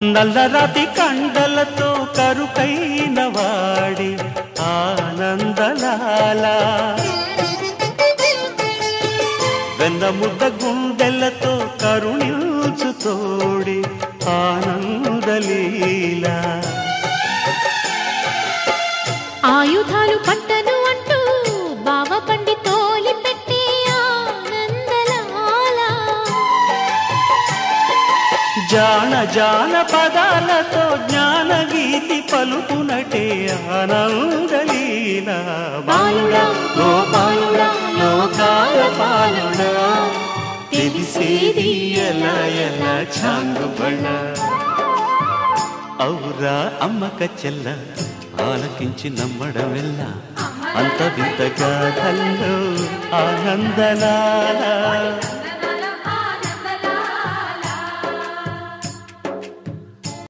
నల్లరాతి కండలతో కరుకైన వాడి ఆనందలాల వెన్నముద్ద గుండెలతో కరుణించు తోడి ఆనందలీల ఆయుధాలు పట్టను అంటూ బావ పండి తోలి పెట్టే ఆనందలాల జాన జాన పదాలతో జ్ఞానగీతి పలుకునటే ఆనందలీల బాలుడా గోపాలుడా లోకాల పాలుడా తెలిసేది ఎలా ఎలా చాంగుబళ ఔరా అమ్మక చెల్ల ఆలకించి నమ్మడమెల్ల అంత వింత గాథల్లో ఆనందలాల